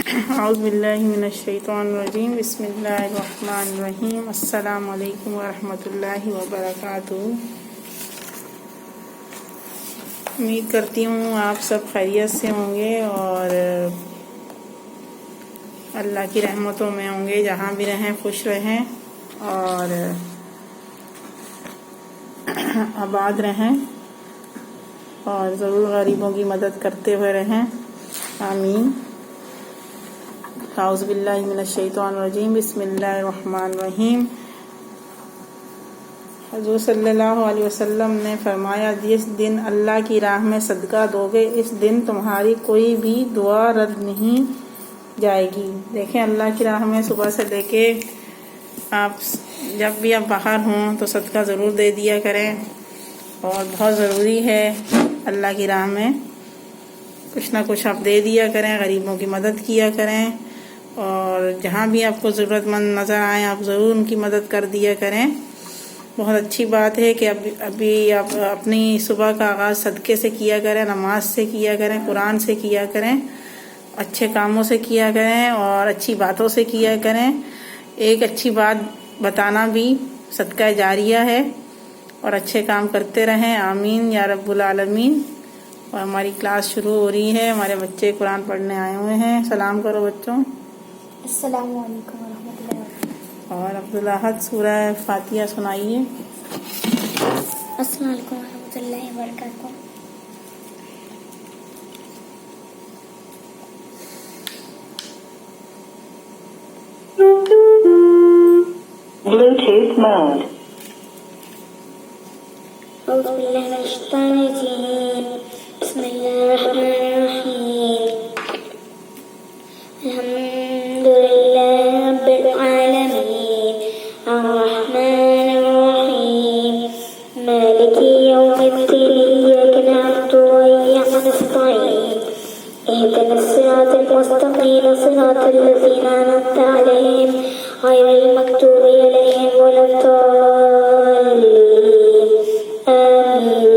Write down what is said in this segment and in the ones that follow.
اعوذ باللہ من الشیطان الرجیم بسم اللہ الرحمن الرحیم السلام علیکم ورحمۃ اللہ وبرکاتہ۔ امید کرتی ہوں آپ سب خیریت سے ہوں گے اور اللہ کی رحمتوں میں ہوں گے، جہاں بھی رہیں خوش رہیں اور آباد رہیں اور ضرور غریبوں کی مدد کرتے ہوئے رہیں، آمین۔ اعوذ باللہ من الشیطان الرجیم بسم اللہ الرحمن الرحیم۔ حضور صلی اللہ علیہ وسلم نے فرمایا، جس دن اللہ کی راہ میں صدقہ دو گے اس دن تمہاری کوئی بھی دعا رد نہیں جائے گی۔ دیکھیں، اللہ کی راہ میں صبح سے لے کے آپ جب بھی آپ باہر ہوں تو صدقہ ضرور دے دیا کریں، اور بہت ضروری ہے اللہ کی راہ میں کچھ نہ کچھ آپ دے دیا کریں، غریبوں کی مدد کیا کریں، اور جہاں بھی آپ کو ضرورت مند نظر آئیں آپ ضرور ان کی مدد کر دیا کریں۔ بہت اچھی بات ہے کہ ابھی آپ اپنی صبح کا آغاز صدقے سے کیا کریں، نماز سے کیا کریں، قرآن سے کیا کریں، اچھے کاموں سے کیا کریں اور اچھی باتوں سے کیا کریں۔ ایک اچھی بات بتانا بھی صدقہ جاریہ ہے، اور اچھے کام کرتے رہیں، آمین یا رب العالمین۔ اور ہماری کلاس شروع ہو رہی ہے، ہمارے بچے قرآن پڑھنے آئے ہوئے ہیں، سلام کرو بچوں۔ السلام علیکم ورحمۃ اللہ وبرکاتہ۔ اور عبدالحد سورہ فاتحہ سنائیے۔ السلام علیکم ورحمۃ اللہ وبرکاتہ۔ Bluetooth mode. اعوذ باللہ من الشیطان الرجیم، بسم اللہ الرحمن الرحیم، الحمد للہ رب العالمین، الرحمن الرحیم، مالک یوم الدین، ایاک نعبد وایاک نستعین، اهدنا الصراط المستقیم، صراط الذین انعمت علیہم غیر المغضوب علیہم ولا الضالین، آمین۔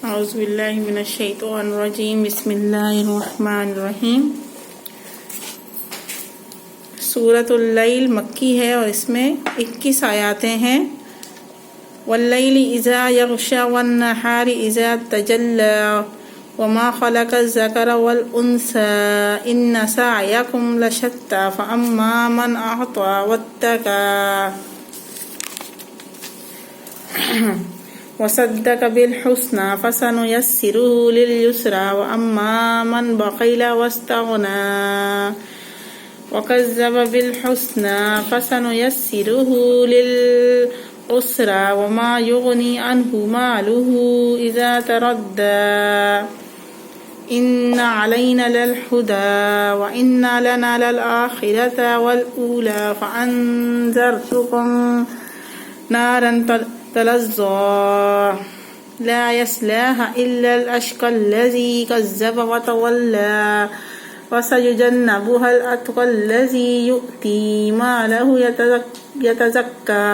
اعوذ باللہ من الشیطان الرجیم بسم اللہ الرحمن الرحیم۔ سورۃ اللیل مکی ہے اور اس میں 21 آیاتیں ہیں۔ واللیل اذا یغشی والنہار اذا تجلی وما خلق الذکر والانثی ان سعیکم لشتی فاما من اعطی واتقی وصدق بالحسنى فسنيسره لليسرى وأما من بخل واستغنى وكذب بالحسنى فسنيسره للعسرى وما يغني عنه ماله إذا تردى إن علينا للهدى وإن لنا للآخرة والأولى فأنذرتكم نارا تلظى لا يصلاها إلا الأشقى الذي كذب وتولى وسيجنبها الأتقى الذي يؤتي ماله يتزكى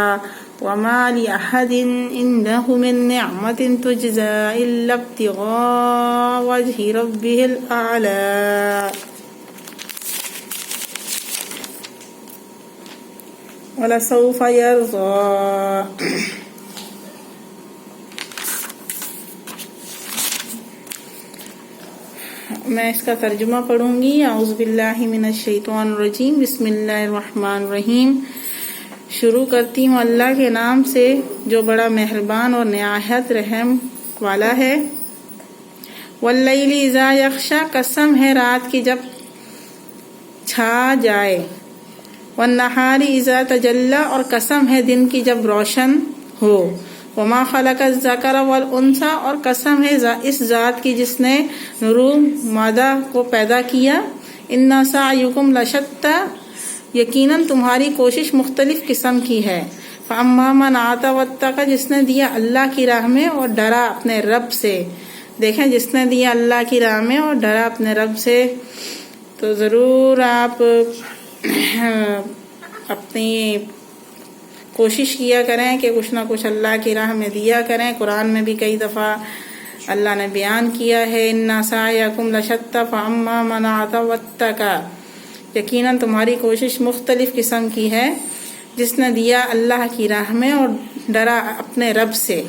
وما لأحد عنده من نعمة تجزى إلا ابتغاء وجه ربه الأعلى وَلَسَوْفَ يَرْضَى۔ میں اس کا ترجمہ پڑھوں گی۔ اعوذ باللہ من الشیطان الرجیم بسم اللہ الرحمن الرحیم۔ شروع کرتی ہوں اللہ کے نام سے جو بڑا مہربان اور نہایت رحم والا ہے۔ واللیل اذا یغشی، قسم ہے رات کی جب چھا جائے۔ والنہار اذا تجلی، اور قسم ہے دن کی جب روشن ہو۔ وما خلق الذکر والانثی، اور قسم ہے اس ذات کی جس نے نر و مادہ کو پیدا کیا۔ ان سعیکم لشتی، یقیناً تمہاری کوشش مختلف قسم کی ہے۔ فَأَمَّا مَنْ آتَى وَاتَّقَى، جس نے دیا اللہ کی راہ میں اور ڈرا اپنے رب سے. دیکھیں، جس نے دیا اللہ کی راہ میں اور ڈرا اپنے رب سے، تو ضرور آپ اپنی کوشش کیا کریں کہ کچھ نہ کچھ اللہ کی راہ میں دیا کریں. قرآن میں بھی کئی دفعہ اللہ نے بیان کیا ہے، اِنَّ سَعْيَكُمْ لَشَتَّىٰ فَأَمَّا مَنْ آتَى وَاتَّقَىٰ، یقیناً تمہاری کوشش مختلف قسم کی ہے. جس نے دیا اللہ کی راہ میں اور ڈرا اپنے رب سے.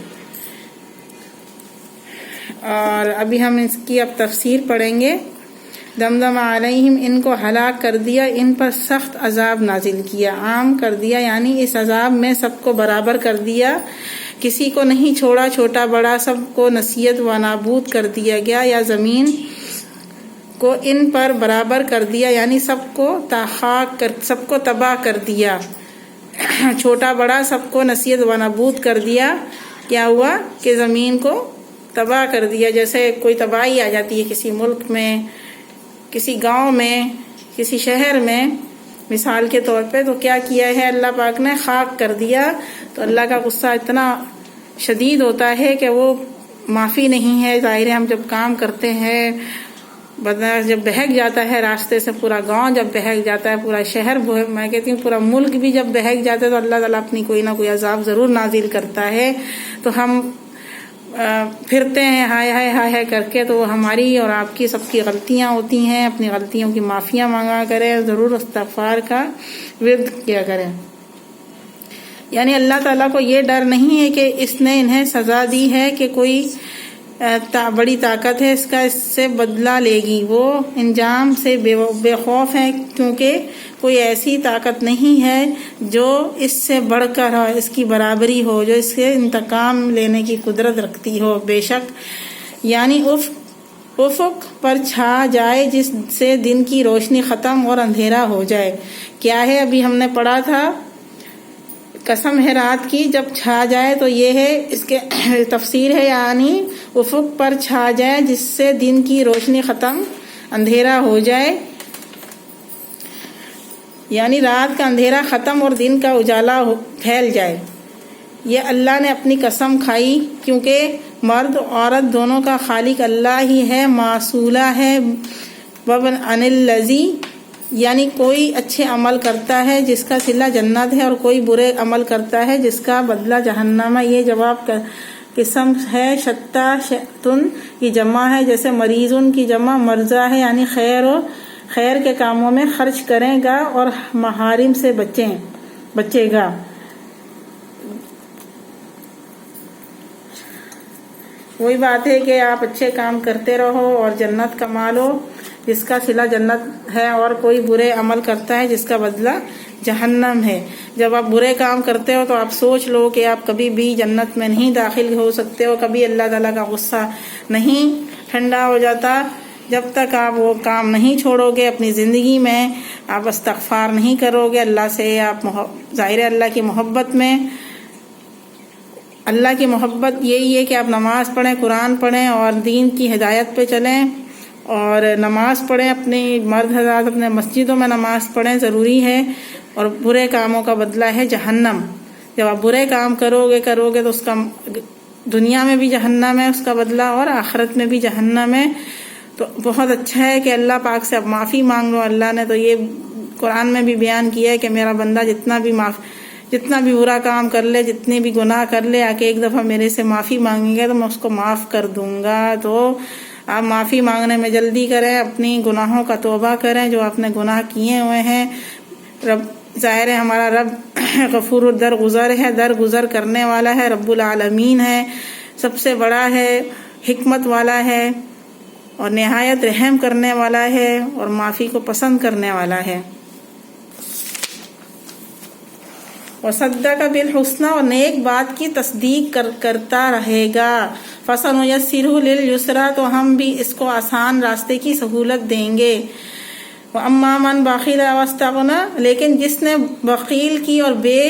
اور ابھی ہم اس کی اب تفسیر پڑھیں گے. دمدم علیہم، ان کو ہلاک کر دیا، ان پر سخت عذاب نازل کیا، عام کر دیا، یعنی اس عذاب میں سب کو برابر کر دیا، کسی کو نہیں چھوڑا، چھوٹا بڑا سب کو نصیحت و نابود کر دیا گیا. یا زمین کو ان پر برابر کر دیا، یعنی سب کو تباہ کر دیا، چھوٹا بڑا سب کو نصیحت و نابود کر دیا. کیا ہوا کہ زمین کو تباہ کر دیا. جیسے کوئی تباہی آ جاتی ہے کسی ملک میں، کسی گاؤں میں، کسی شہر میں، مثال کے طور پہ، تو کیا کیا ہے اللہ پاک نے؟ خاک کر دیا. تو اللہ کا غصہ اتنا شدید ہوتا ہے کہ وہ معافی نہیں ہے. ظاہر ہے ہم جب کام کرتے ہیں، جب بہک جاتا ہے راستے سے پورا گاؤں، جب بہک جاتا ہے پورا شہر، میں کہتی ہوں پورا ملک بھی جب بہک جاتا ہے، تو اللہ تعالیٰ اپنی کوئی نہ کوئی عذاب ضرور نازل کرتا ہے. تو ہم پھرتے ہیں ہائے ہائے ہائے ہائے کر کے، تو ہماری اور آپ کی سب کی غلطیاں ہوتی ہیں. اپنی غلطیوں کی معافیاں مانگا کریں، ضرور استغفار کا ورد کیا کریں. یعنی اللہ تعالیٰ کو یہ ڈر نہیں ہے کہ اس نے انہیں سزا دی ہے کہ کوئی بڑی طاقت ہے اس سے بدلہ لے گی. وہ انجام سے بے خوف ہے، کیونکہ کوئی ایسی طاقت نہیں ہے جو اس سے بڑھ کر ہو، اس کی برابری ہو، جو اس سے انتقام لینے کی قدرت رکھتی ہو. بے شک، یعنی افق پر چھا جائے جس سے دن کی روشنی ختم اور اندھیرا ہو جائے. کیا ہے؟ ابھی ہم نے پڑھا تھا، قسم ہے رات کی، جب چھا جائے تو یہ ہے، اس کے تفسیر ہے، یعنی افق پر چھا جائے جس سے دن کی روشنی ختم، اندھیرا ہو جائے، یعنی رات کا اندھیرا ختم اور دن کا اجالا پھیل جائے. یہ اللہ نے اپنی قسم کھائی، کیونکہ مرد عورت دونوں کا خالق اللہ ہی ہے، معصولہ ہے. وَبَنْ عَنِ الَّذِي، یعنی کوئی اچھے عمل کرتا ہے جس کا صلہ جنت ہے، اور کوئی برے عمل کرتا ہے جس کا بدلہ جہنم ہے. یہ جواب قسم ہے. شتا شتن کی جمع ہے، جیسے مریضن کی جمع مرضہ ہے، یعنی خیر کے کاموں میں خرچ کرے گا اور محارم سے بچے گا. وہی بات ہے کہ آپ اچھے کام کرتے رہو اور جنت کما لو جس کا صلہ جنت ہے، اور کوئی برے عمل کرتا ہے جس کا بدلہ جہنم ہے. جب آپ برے کام کرتے ہو تو آپ سوچ لو کہ آپ کبھی بھی جنت میں نہیں داخل ہو سکتے ہو. کبھی اللہ تعالیٰ کا غصہ نہیں ٹھنڈا ہو جاتا جب تک آپ وہ کام نہیں چھوڑو گے. اپنی زندگی میں آپ استغفار نہیں کرو گے اللہ سے. آپ ظاہر اللہ کی محبت میں، اللہ کی محبت یہی ہے کہ آپ نماز پڑھیں، قرآن پڑھیں اور دین کی ہدایت پہ چلیں، اور نماز پڑھیں. اپنی مرد حضرات اپنے مسجدوں میں نماز پڑھیں، ضروری ہے. اور برے کاموں کا بدلہ ہے جہنم. جب آپ برے کام کرو گے تو اس کا دنیا میں بھی جہنم ہے اس کا بدلہ، اور آخرت میں بھی جہنم ہے. تو بہت اچھا ہے کہ اللہ پاک سے اب معافی مانگ لو. اللہ نے تو یہ قرآن میں بھی بیان کیا ہے کہ میرا بندہ جتنا بھی برا کام کر لے، جتنے بھی گناہ کر لے، آ کے ایک دفعہ میرے سے معافی مانگیں گے تو میں اس کو معاف کر دوں گا. تو آپ معافی مانگنے میں جلدی کریں، اپنی گناہوں کا توبہ کریں جو آپ نے گناہ کیے ہوئے ہیں. رب ظاہر ہے ہمارا رب غفور درگزر ہے، درگزر کرنے والا ہے، رب العالمین ہے، سب سے بڑا ہے، حکمت والا ہے، اور نہایت رحم کرنے والا ہے، اور معافی کو پسند کرنے والا ہے. وصدق بالحسنى، اور نیک بات کی تصدیق کرتا رہے گا. فسنيسره لليسرى، تو ہم بھی اس کو آسان راستے کی سہولت دیں گے. واما من بخل واستغنى، لیکن جس نے بخیل کی اور بے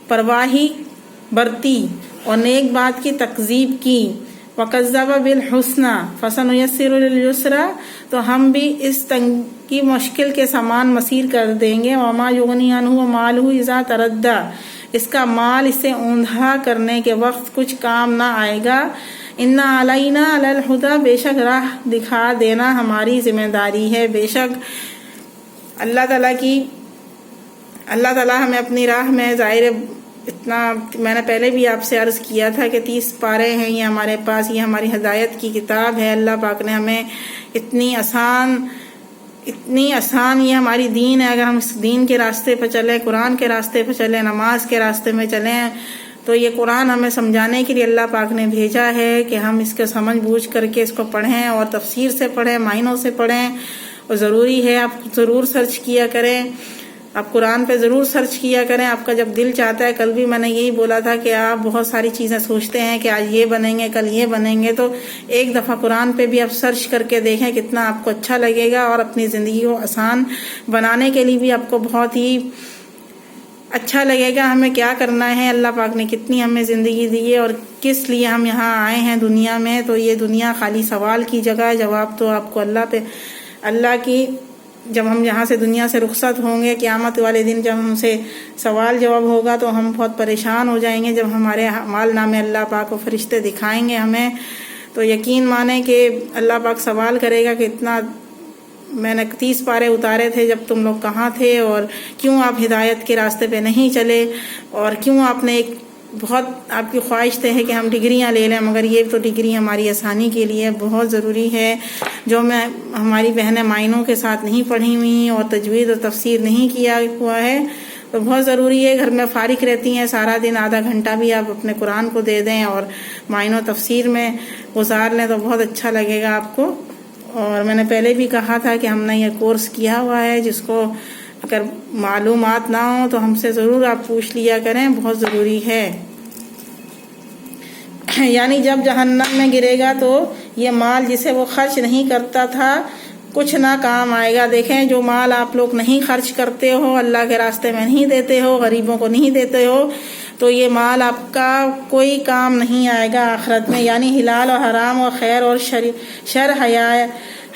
پرواہی برتی اور نیک بات کی تکذیب کی. وکذب بالحسنى فسنيسره لليسرى، تو ہم بھی اس تنگی مشکل کے سامان مسیر کر دیں گے. وما یغنی عنہ مالہ اذا تردى، اس کا مال اسے اوندھا کرنے کے وقت کچھ کام نہ آئے گا۔ انا علینا الہدی، بے شک راہ دکھا دینا ہماری ذمہ داری ہے۔ بے شک اللہ تعالیٰ ہمیں اپنی راہ میں ظاہر اتنا، میں نے پہلے بھی آپ سے عرض کیا تھا کہ 30 پارے ہیں یہ ہمارے پاس، یہ ہماری ہدایت کی کتاب ہے۔ اللہ پاک نے ہمیں اتنی آسان یہ ہماری دین ہے۔ اگر ہم اس دین کے راستے پہ چلیں، قرآن کے راستے پہ چلیں، نماز کے راستے میں چلیں، تو یہ قرآن ہمیں سمجھانے کے لیے اللہ پاک نے بھیجا ہے کہ ہم اس کو سمجھ بوجھ کر کے اس کو پڑھیں، اور تفسیر سے پڑھیں، معنوں سے پڑھیں۔ اور ضروری ہے آپ ضرور سرچ کیا کریں، آپ قرآن پہ ضرور سرچ کیا کریں۔ آپ کا جب دل چاہتا ہے، کل بھی میں نے یہی بولا تھا کہ آپ بہت ساری چیزیں سوچتے ہیں کہ آج یہ بنیں گے، کل یہ بنیں گے، تو ایک دفعہ قرآن پہ بھی آپ سرچ کر کے دیکھیں کتنا آپ کو اچھا لگے گا، اور اپنی زندگی کو آسان بنانے کے لیے بھی آپ کو بہت ہی اچھا لگے گا۔ ہمیں کیا کرنا ہے، اللہ پاک نے کتنی ہمیں زندگی دی ہے اور کس لیے ہم یہاں آئے ہیں دنیا میں۔ تو یہ دنیا خالی سوال کی جگہ ہے، جواب تو آپ کو اللہ کی جب ہم یہاں سے دنیا سے رخصت ہوں گے، قیامت والے دن جب ہم سے سوال جواب ہوگا تو ہم بہت پریشان ہو جائیں گے۔ جب ہمارے اعمال نامے اللہ پاک کو فرشتے دکھائیں گے ہمیں، تو یقین مانیں کہ اللہ پاک سوال کرے گا کہ اتنا میں نے 30 پارے اتارے تھے، جب تم لوگ کہاں تھے، اور کیوں آپ ہدایت کے راستے پہ نہیں چلے، اور کیوں آپ نے بہت آپ کی خواہش ہے کہ ہم ڈگریاں لے لیں، مگر یہ تو ڈگری ہماری آسانی کے لیے بہت ضروری ہے۔ جو ہماری بہنیں معنوں کے ساتھ نہیں پڑھی ہوئی اور تجوید اور تفسیر نہیں کیا ہوا ہے، تو بہت ضروری ہے۔ گھر میں فارغ رہتی ہیں، سارا دن آدھا گھنٹہ بھی آپ اپنے قرآن کو دے دیں اور معنوں تفسیر میں گزار لیں تو بہت اچھا لگے گا آپ کو۔ اور میں نے پہلے بھی کہا تھا کہ ہم نے یہ کورس کیا ہوا ہے، جس کو اگر معلومات نہ ہوں تو ہم سے ضرور آپ پوچھ لیا کریں، بہت ضروری ہے۔ یعنی جب جہنم میں گرے گا تو یہ مال جسے وہ خرچ نہیں کرتا تھا کچھ نہ کام آئے گا۔ دیکھیں، جو مال آپ لوگ نہیں خرچ کرتے ہو، اللہ کے راستے میں نہیں دیتے ہو، غریبوں کو نہیں دیتے ہو، تو یہ مال آپ کا کوئی کام نہیں آئے گا آخرت میں۔ یعنی حلال اور حرام اور خیر اور شر،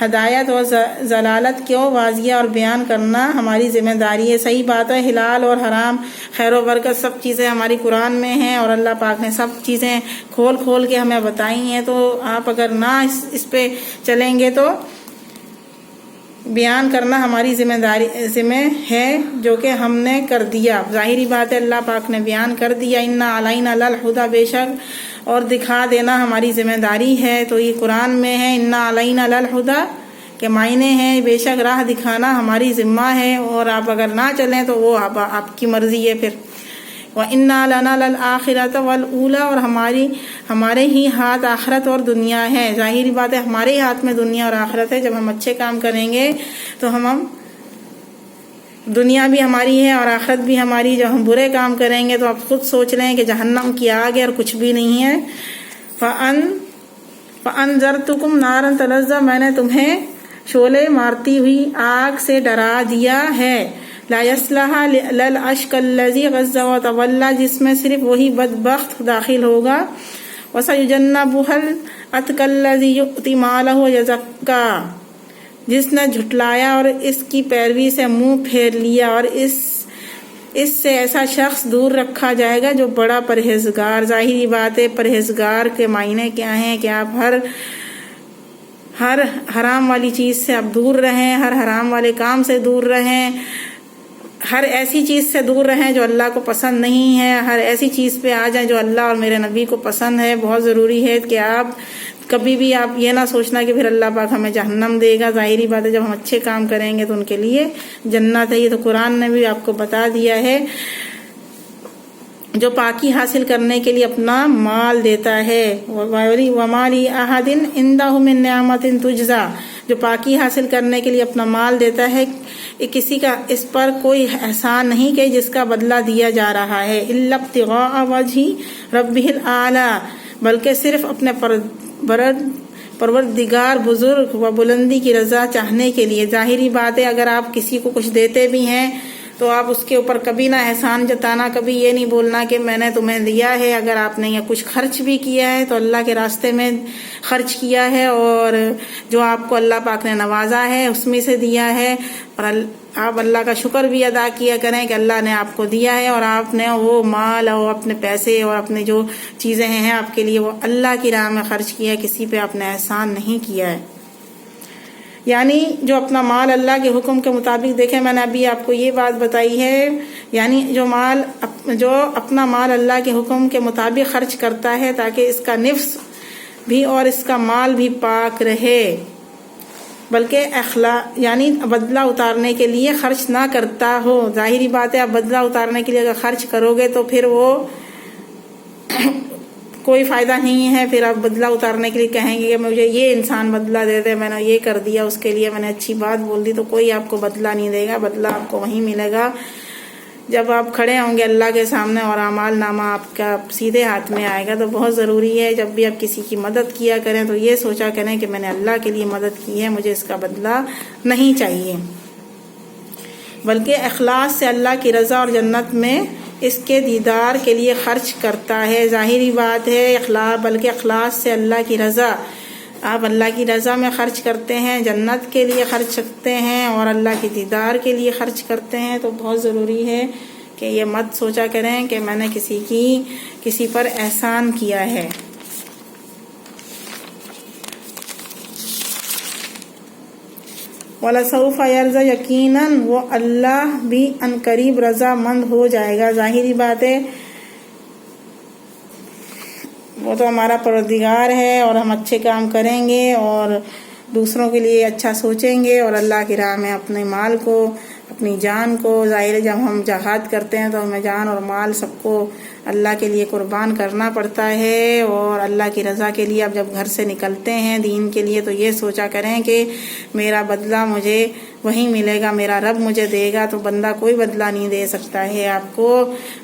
ہدایت اور ضلالت کو واضح اور بیان کرنا ہماری ذمہ داری ہے۔ صحیح بات ہے، حلال اور حرام، خیر و برکت، سب چیزیں ہماری قرآن میں ہیں، اور اللہ پاک نے سب چیزیں کھول کے ہمیں بتائی ہیں۔ تو آپ اگر نہ اس پہ چلیں گے تو بیان کرنا ہماری ذمہ ہے، جو کہ ہم نے کر دیا۔ ظاہری بات ہے، اللہ پاک نے بیان کر دیا، انا علینا الہدی، بے شک، اور دکھا دینا ہماری ذمہ داری ہے۔ تو یہ قرآن میں ہے، انا علینا الہدی کے معنی ہیں بے شک راہ دکھانا ہماری ذمہ ہے، اور آپ اگر نہ چلیں تو وہ آپ کی مرضی ہے پھر۔ وَإِنَّا لَنَا لَلْآخِرَةَ وَالْأُولَىٰ، اور ہمارے ہی ہاتھ آخرت اور دنیا ہے۔ ظاہری بات ہے، ہمارے ہی ہاتھ میں دنیا اور آخرت ہے۔ جب ہم اچھے کام کریں گے تو ہم دنیا بھی ہماری ہے اور آخرت بھی ہماری۔ جب ہم برے کام کریں گے تو آپ خود سوچ لیں کہ جہنم کی آگ ہے اور کچھ بھی نہیں ہے۔ فَأَنذَرْتُكُمْ نَارًا تَلَظَّىٰ، میں نے تمہیں شعلے مارتی ہوئی آگ سے ڈرا دیا ہے۔ لا يصلها للاشقى الذي غزا وتولى، جس میں صرف وہی بدبخت داخل ہوگا۔ وسيجنبها الاتقى الذي يؤتي ماله يتزكى، جس نے جھٹلایا اور اس کی پیروی سے منہ پھیر لیا، اور اس سے ایسا شخص دور رکھا جائے گا جو بڑا پرہیزگار۔ ظاہری بات ہے، پرہیزگار کے معنی کیا ہیں کہ آپ ہر حرام والی چیز سے آپ دور رہیں، ہر حرام والے کام سے دور رہیں، ہر ایسی چیز سے دور رہیں جو اللہ کو پسند نہیں ہے، ہر ایسی چیز پہ آ جائیں جو اللہ اور میرے نبی کو پسند ہے۔ بہت ضروری ہے کہ آپ کبھی بھی آپ یہ نہ سوچنا کہ پھر اللہ پاک ہمیں جہنم دے گا۔ ظاہری بات ہے، جب ہم اچھے کام کریں گے تو ان کے لیے جنت ہے۔ یہ تو قرآن نے بھی آپ کو بتا دیا ہے۔ جو پاکی حاصل کرنے کے لیے اپنا مال دیتا ہے، وَمَا لِأَحَدٍ عِندَهُ مِن نِعْمَةٍ تُجْزَىٰ، جو پاکی حاصل کرنے کے لیے اپنا مال دیتا ہے، کسی کا اس پر کوئی احسان نہیں کہ جس کا بدلہ دیا جا رہا ہے، إِلَّا ابْتِغَاءَ وَجْهِ رَبِّهِ الْأَعْلَىٰ، بلکہ صرف اپنے پروردگار بزرگ و بلندی کی رضا چاہنے کے لیے۔ ظاہری بات ہے، اگر آپ کسی کو کچھ دیتے بھی ہیں تو آپ اس کے اوپر کبھی نہ احسان جتانا، کبھی یہ نہیں بولنا کہ میں نے تمہیں دیا ہے۔ اگر آپ نے یہ کچھ خرچ بھی کیا ہے تو اللہ کے راستے میں خرچ کیا ہے، اور جو آپ کو اللہ پاک نے نوازا ہے اس میں سے دیا ہے، اور آپ اللہ کا شکر بھی ادا کیا کریں کہ اللہ نے آپ کو دیا ہے اور آپ نے وہ مال اور اپنے پیسے اور اپنے جو چیزیں ہیں آپ کے لیے وہ اللہ کی راہ میں خرچ کیا ہے، کسی پہ آپ نے احسان نہیں کیا ہے۔ یعنی جو اپنا مال اللہ کے حکم کے مطابق، دیکھیں میں نے ابھی آپ کو یہ بات بتائی ہے، یعنی جو اپنا مال اللہ کے حکم کے مطابق خرچ کرتا ہے تاکہ اس کا نفس بھی اور اس کا مال بھی پاک رہے، بلکہ یعنی بدلہ اتارنے کے لیے خرچ نہ کرتا ہو۔ ظاہری بات ہے، آپ بدلہ اتارنے کے لیے اگر خرچ کرو گے تو پھر وہ کوئی فائدہ نہیں ہے۔ پھر آپ بدلہ اتارنے کے لیے کہیں گے کہ مجھے یہ انسان بدلہ دے دے، میں نے یہ کر دیا، اس کے لیے میں نے اچھی بات بول دی، تو کوئی آپ کو بدلہ نہیں دے گا۔ بدلہ آپ کو وہیں ملے گا جب آپ کھڑے ہوں گے اللہ کے سامنے اور اعمال نامہ آپ کا سیدھے ہاتھ میں آئے گا۔ تو بہت ضروری ہے جب بھی آپ کسی کی مدد کیا کریں تو یہ سوچا کریں کہ میں نے اللہ کے لیے مدد کی ہے، مجھے اس کا بدلہ نہیں چاہیے، بلکہ اخلاص سے اللہ کی رضا اور جنت میں اس کے دیدار کے لیے خرچ کرتا ہے۔ ظاہری بات ہے، بلکہ اخلاص سے اللہ کی رضا، آپ اللہ کی رضا میں خرچ کرتے ہیں، جنت کے لیے خرچ کرتے ہیں اور اللہ کے دیدار کے لیے خرچ کرتے ہیں، تو بہت ضروری ہے کہ یہ مت سوچا کریں کہ میں نے کسی پر احسان کیا ہے۔ وَلَسَوْفَ يَرْضَى، یقیناً وہ اللہ بھی ان قریب رضا مند ہو جائے گا۔ ظاہری بات ہے، وہ تو ہمارا پروردگار ہے اور ہم اچھے کام کریں گے اور دوسروں کے لیے اچھا سوچیں گے اور اللہ کی راہ میں اپنے مال کو، اپنی جان کو، ظاہر ہے جب ہم جہاد کرتے ہیں تو ہمیں جان اور مال سب کو اللہ کے لیے قربان کرنا پڑتا ہے، اور اللہ کی رضا کے لیے اب جب گھر سے نکلتے ہیں دین کے لیے تو یہ سوچا کریں کہ میرا بدلہ مجھے وہیں ملے گا، میرا رب مجھے دے گا، تو بندہ کوئی بدلہ نہیں دے سکتا ہے آپ کو۔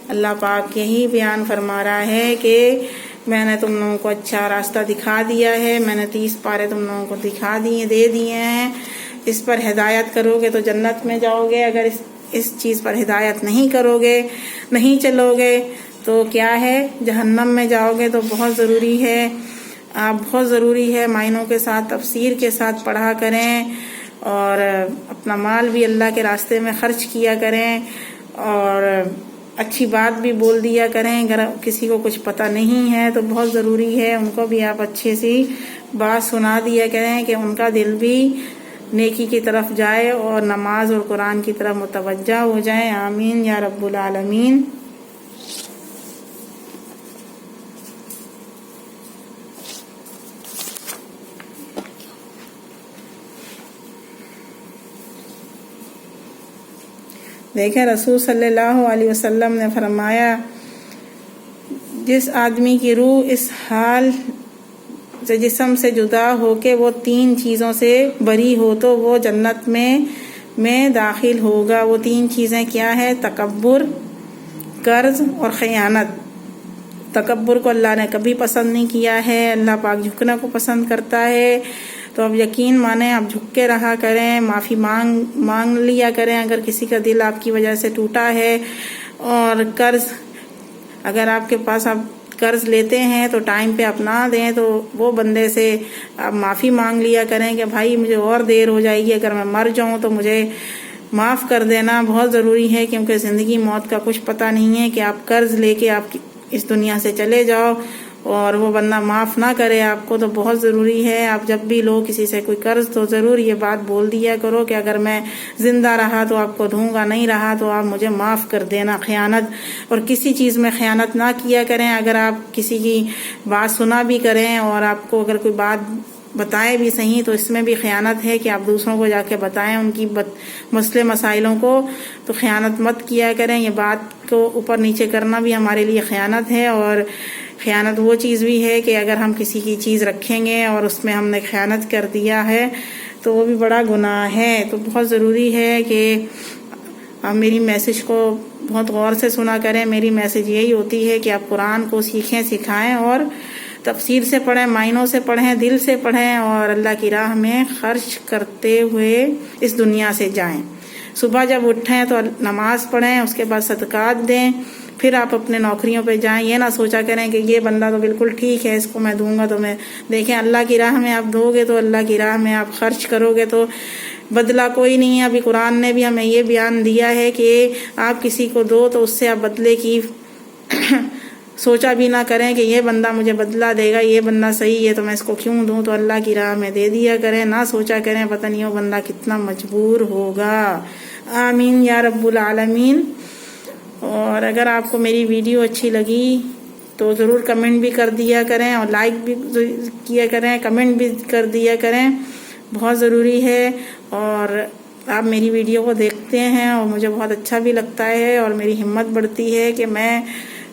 اللہ پاک یہی بیان فرما رہا ہے کہ میں نے تم لوگوں کو اچھا راستہ دکھا دیا ہے، میں نے 30 پارے تم لوگوں کو دے دیے ہیں، اس پر ہدایت کرو گے تو جنت میں جاؤ گے، اگر اس چیز پر ہدایت نہیں کرو گے، نہیں چلو گے تو کیا ہے، جہنم میں جاؤ گے۔ تو بہت ضروری ہے معنوں کے ساتھ، تفسیر کے ساتھ پڑھا کریں اور اپنا مال بھی اللہ کے راستے میں خرچ کیا کریں اور اچھی بات بھی بول دیا کریں۔ اگر کسی کو کچھ پتہ نہیں ہے تو بہت ضروری ہے ان کو بھی آپ اچھے سی بات سنا دیا کریں کہ ان کا دل بھی نیکی کی طرف جائے اور نماز اور قرآن کی طرف متوجہ ہو جائیں۔ آمین یا رب العالمین۔ دیکھیں رسول صلی اللہ علیہ وسلم نے فرمایا، جس آدمی کی روح اس حال سے جسم سے جدا ہو کے وہ 3 چیزوں سے بری ہو تو وہ جنت میں داخل ہوگا۔ وہ 3 چیزیں کیا ہے؟ تکبر، قرض اور خیانت۔ تکبر کو اللہ نے کبھی پسند نہیں کیا ہے، اللہ پاک جھکنے کو پسند کرتا ہے، تو اب یقین مانیں آپ جھک کے رہا کریں، معافی مانگ لیا کریں اگر کسی کا دل آپ کی وجہ سے ٹوٹا ہے۔ اور قرض، اگر آپ کے پاس آپ قرض لیتے ہیں تو ٹائم پہ آپ نہ دیں تو وہ بندے سے آپ معافی مانگ لیا کریں کہ بھائی مجھے اور دیر ہو جائے گی، اگر میں مر جاؤں تو مجھے معاف کر دینا۔ بہت ضروری ہے کیونکہ زندگی موت کا کچھ پتہ نہیں ہے کہ آپ قرض لے کے آپ اس دنیا سے چلے جاؤ اور وہ بندہ معاف نہ کرے آپ کو۔ تو بہت ضروری ہے آپ جب بھی لو کسی سے کوئی قرض تو ضرور یہ بات بول دیا کرو کہ اگر میں زندہ رہا تو آپ کو دوں گا، نہیں رہا تو آپ مجھے معاف کر دینا۔ خیانت اور کسی چیز میں خیانت نہ کیا کریں۔ اگر آپ کسی کی بات سنا بھی کریں اور آپ کو اگر کوئی بات بتائے بھی صحیح تو اس میں بھی خیانت ہے کہ آپ دوسروں کو جا کے بتائیں ان کی مسئلے مسائلوں کو، تو خیانت مت کیا کریں۔ یہ بات کو اوپر نیچے کرنا بھی ہمارے لیے خیانت ہے، اور خیانت وہ چیز بھی ہے کہ اگر ہم کسی کی چیز رکھیں گے اور اس میں ہم نے خیانت کر دیا ہے تو وہ بھی بڑا گناہ ہے۔ تو بہت ضروری ہے کہ آپ میری میسج کو بہت غور سے سنا کریں۔ میری میسج یہی ہوتی ہے کہ آپ قرآن کو سیکھیں، سکھائیں اور تفسیر سے پڑھیں، معنوں سے پڑھیں، دل سے پڑھیں اور اللہ کی راہ میں خرچ کرتے ہوئے اس دنیا سے جائیں۔ صبح جب اٹھیں تو نماز پڑھیں، اس کے بعد صدقات دیں، پھر آپ اپنے نوکریوں پہ جائیں۔ یہ نہ سوچا کریں کہ یہ بندہ تو بالکل ٹھیک ہے، اس کو میں دوں گا تو میں دیکھیں اللہ کی راہ میں آپ دو گے تو اللہ کی راہ میں آپ خرچ کرو گے تو بدلہ کوئی نہیں ہے۔ ابھی قرآن نے بھی ہمیں یہ بیان دیا ہے کہ آپ کسی کو دو تو اس سے آپ بدلے کی سوچا بھی نہ کریں کہ یہ بندہ مجھے بدلہ دے گا، یہ بندہ صحیح ہے تو میں اس کو کیوں دوں، تو اللہ کی راہ میں دے دیا کریں، نہ سوچا کریں پتہ نہیں وہ بندہ کتنا مجبور ہوگا۔ آمین یا رب العالمین۔ اور اگر آپ کو میری ویڈیو اچھی لگی تو ضرور کمنٹ بھی کر دیا کریں اور لائک بھی کیا کریں، کمنٹ بھی کر دیا کریں، بہت ضروری ہے۔ اور آپ میری ویڈیو کو دیکھتے ہیں اور مجھے بہت اچھا بھی لگتا ہے اور میری ہمت بڑھتی ہے کہ میں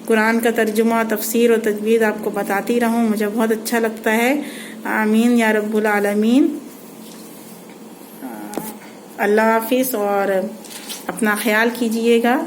قرآن کا ترجمہ، تفسیر اور تجوید آپ کو بتاتی رہوں، مجھے بہت اچھا لگتا ہے۔ آمین یا رب العالمین۔ اللہ حافظ اور اپنا خیال کیجئے گا۔